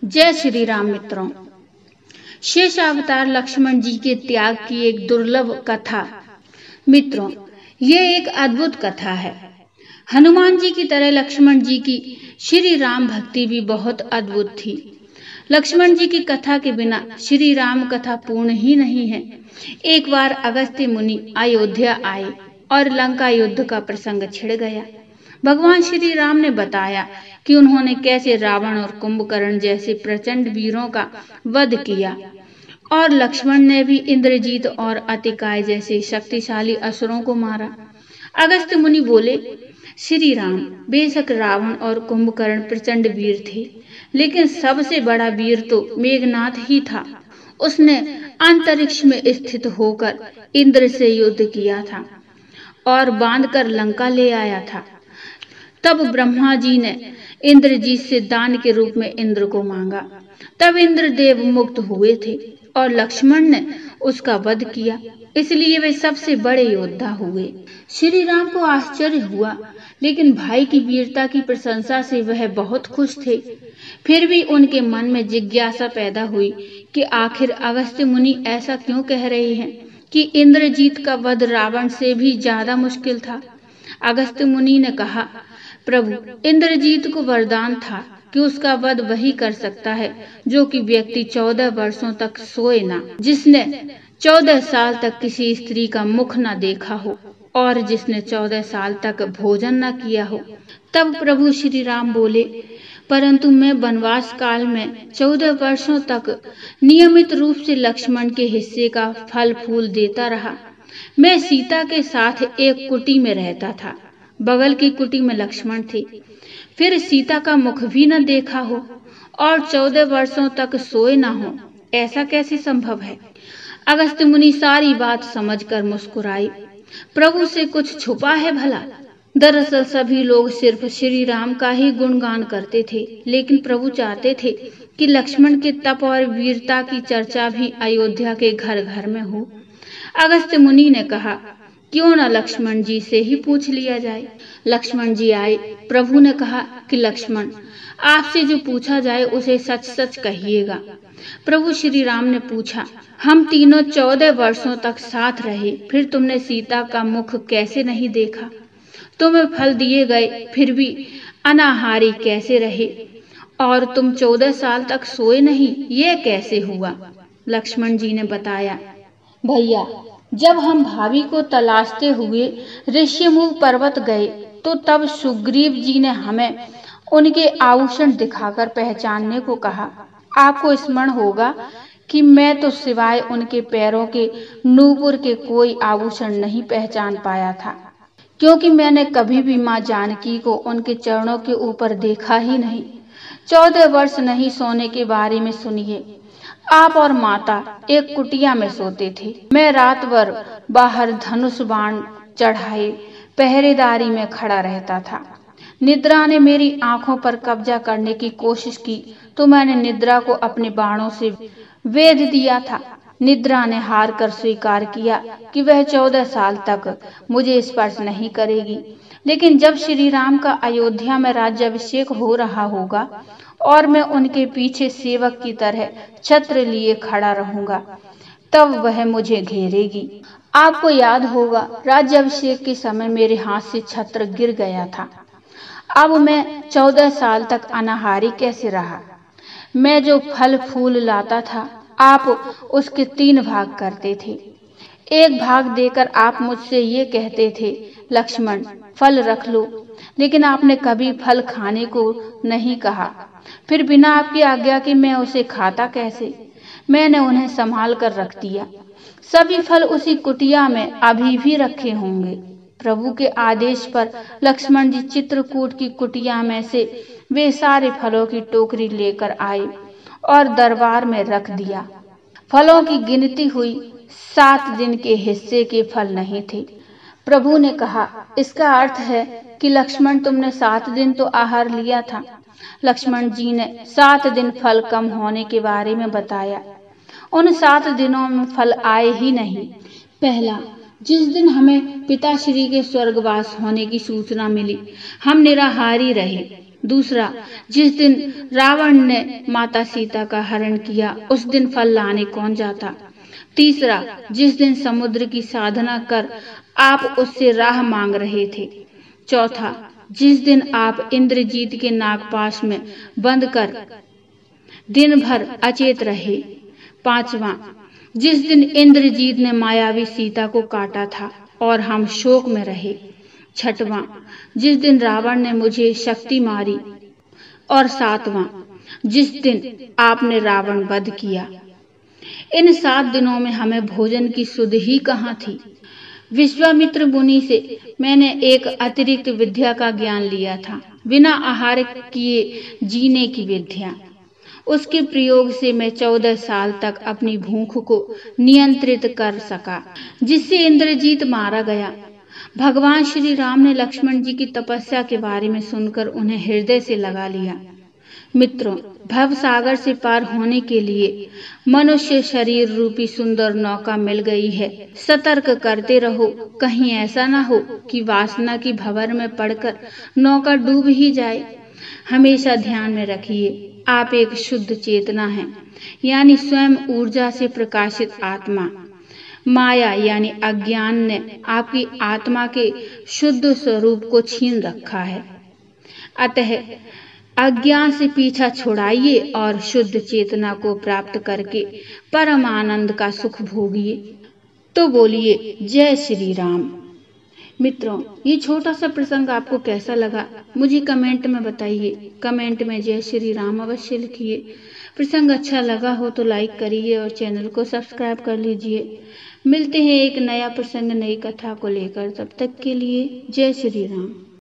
जय श्री राम मित्रों। शेष अवतार लक्ष्मण जी के त्याग की एक दुर्लभ कथा। मित्रों, यह एक अद्भुत कथा है। हनुमान जी की तरह लक्ष्मण जी की श्री राम भक्ति भी बहुत अद्भुत थी। लक्ष्मण जी की कथा के बिना श्री राम कथा पूर्ण ही नहीं है। एक बार अगस्त्य मुनि अयोध्या आए और लंका युद्ध का प्रसंग छिड़ गया। भगवान श्री राम ने बताया कि उन्होंने कैसे रावण और कुंभकर्ण जैसे प्रचंड वीरों का वध किया और लक्ष्मण ने भी इंद्रजीत और अतिकाय जैसे शक्तिशाली असुरों को मारा। अगस्त्य मुनि बोले, श्री राम, बेशक रावण और कुंभकर्ण प्रचंड वीर थे, लेकिन सबसे बड़ा वीर तो मेघनाथ ही था। उसने अंतरिक्ष में स्थित होकर इंद्र से युद्ध किया था और बांधकर लंका ले आया था। तब ब्रह्मा जी ने इंद्रजीत से दान के रूप में इंद्र को मांगा। तब इंद्रदेव मुक्त हुए थे और लक्ष्मण ने उसका वध किया, इसलिए वे सबसे बड़े योद्धा हुए। श्री राम को आश्चर्य हुआ, लेकिन भाई की वीरता की प्रशंसा से वह बहुत खुश थे। फिर भी उनके मन में जिज्ञासा पैदा हुई कि आखिर अगस्त्य मुनि ऐसा क्यों कह रहे हैं कि इंद्रजीत का वध रावण से भी ज्यादा मुश्किल था। अगस्त्य मुनि ने कहा, प्रभु, इंद्रजीत को वरदान था कि उसका वध वही कर सकता है जो कि व्यक्ति 14 वर्षों तक सोए ना, जिसने 14 साल तक किसी स्त्री का मुख न देखा हो और जिसने 14 साल तक भोजन न किया हो। तब प्रभु श्री राम बोले, परंतु मैं वनवास काल में 14 वर्षों तक नियमित रूप से लक्ष्मण के हिस्से का फल फूल देता रहा। मैं सीता के साथ एक कुटी में रहता था। बगल की कुटी में लक्ष्मण थे। फिर सीता का मुख भी न देखा हो और 14 वर्षों तक सोए न हो, ऐसा कैसे संभव है। अगस्त्य मुनि सारी बात समझकर मुस्कुराए। प्रभु से कुछ छुपा है भला। दरअसल सभी लोग सिर्फ श्री राम का ही गुणगान करते थे, लेकिन प्रभु चाहते थे कि लक्ष्मण के तप और वीरता की चर्चा भी अयोध्या के घर घर में हो। अगस्त्य मुनि ने कहा, क्यों न लक्ष्मण जी से ही पूछ लिया जाए। लक्ष्मण जी आए। प्रभु ने कहा कि लक्ष्मण, आपसे जो पूछा जाए उसे सच सच कहिएगा। प्रभु श्री राम ने पूछा, हम तीनों 14 वर्षों तक साथ रहे, फिर तुमने सीता का मुख कैसे नहीं देखा? तुम्हें फल दिए गए फिर भी अनाहारी कैसे रहे? और तुम 14 साल तक सोए नहीं, ये कैसे हुआ? लक्ष्मण जी ने बताया, भैया, जब हम भाभी को तलाशते हुए ऋष्यमुख पर्वत गए तो तब सुग्रीव जी ने हमें उनके आभूषण दिखाकर पहचानने को कहा। आपको स्मरण होगा कि मैं तो सिवाय उनके पैरों के नूपुर के कोई आभूषण नहीं पहचान पाया था, क्योंकि मैंने कभी भी माँ जानकी को उनके चरणों के ऊपर देखा ही नहीं। 14 वर्ष नहीं सोने के बारे में सुनिए। आप और माता एक कुटिया में सोते थे। मैं रात भर बाहर धनुष बाण चढ़ाए पहरेदारी में खड़ा रहता था। निद्रा ने मेरी आंखों पर कब्जा करने की कोशिश की तो मैंने निद्रा को अपने बाणों से वेध दिया था। निद्रा ने हार कर स्वीकार किया कि वह 14 साल तक मुझे स्पर्श नहीं करेगी, लेकिन जब श्री राम का अयोध्या में राज्याभिषेक हो रहा होगा और मैं उनके पीछे सेवक की तरह छत्र लिए खड़ा रहूंगा, तब वह मुझे घेरेगी। आपको याद होगा, राज्याभिषेक के समय मेरे हाथ से छत्र गिर गया था। अब मैं 14 साल तक अनाहारी कैसे रहा? मैं जो फल फूल लाता था, आप उसके 3 भाग करते थे। एक भाग देकर आप मुझसे ये कहते थे, लक्ष्मण, फल रख लो, लेकिन आपने कभी फल खाने को नहीं कहा। फिर बिना आपकी आज्ञा के मैं उसे खाता कैसे? मैंने उन्हें संभाल कर रख दिया। सभी फल उसी कुटिया में अभी भी रखे होंगे। प्रभु के आदेश पर लक्ष्मण जी चित्रकूट की कुटिया में से वे सारे फलों की टोकरी लेकर आए और दरबार में रख दिया। फलों की गिनती हुई, 7 दिन के हिस्से के फल नहीं थे। प्रभु ने कहा, इसका अर्थ है कि लक्ष्मण, तुमने 7 दिन तो आहार लिया था। लक्ष्मण जी ने 7 दिन फल कम होने के बारे में बताया। उन 7 दिनों में फल आए ही नहीं। पहला, जिस दिन हमें पिताश्री के स्वर्गवास होने की सूचना मिली, हम निराहारी रहे। दूसरा, जिस दिन रावण ने माता सीता का हरण किया उस दिन फल लाने कौन जाता। तीसरा, जिस दिन समुद्र की साधना कर आप उससे राह मांग रहे थे। चौथा, जिस दिन आप इंद्रजीत के नागपाश में बंद कर दिन भर अचेत रहे। पांचवा, जिस दिन इंद्रजीत ने मायावी सीता को काटा था और हम शोक में रहे। छठवां, जिस दिन रावण ने मुझे शक्ति मारी। और सातवां, जिस दिन आपने रावण वध किया। इन 7 दिनों में हमें भोजन की सुध ही कहाँ थी। विश्वामित्र मुनि से मैंने एक अतिरिक्त विद्या का ज्ञान लिया था, बिना आहार किए जीने की विद्या। उसके प्रयोग से मैं 14 साल तक अपनी भूख को नियंत्रित कर सका, जिससे इंद्रजीत मारा गया। भगवान श्री राम ने लक्ष्मण जी की तपस्या के बारे में सुनकर उन्हें हृदय से लगा लिया। मित्रों, भव सागर से पार होने के लिए मनुष्य शरीर रूपी सुंदर नौका मिल गई है। सतर्क करते रहो, कहीं ऐसा ना हो कि वासना की भंवर में पड़कर नौका डूब ही जाए। हमेशा ध्यान में रखिए, आप एक शुद्ध चेतना हैं, यानी स्वयं ऊर्जा से प्रकाशित आत्मा। माया यानी अज्ञान ने आपकी आत्मा के शुद्ध स्वरूप को छीन रखा है। अतः अज्ञान से पीछा छुड़ाइए और शुद्ध चेतना को प्राप्त करके परम आनंद का सुख भोगिए। तो बोलिए जय श्री राम। मित्रों, ये छोटा सा प्रसंग आपको कैसा लगा मुझे कमेंट में बताइए। कमेंट में जय श्री राम अवश्य लिखिए। प्रसंग अच्छा लगा हो तो लाइक करिए और चैनल को सब्सक्राइब कर लीजिए। मिलते हैं एक नया प्रसंग, नई कथा को लेकर। तब तक के लिए जय श्री राम।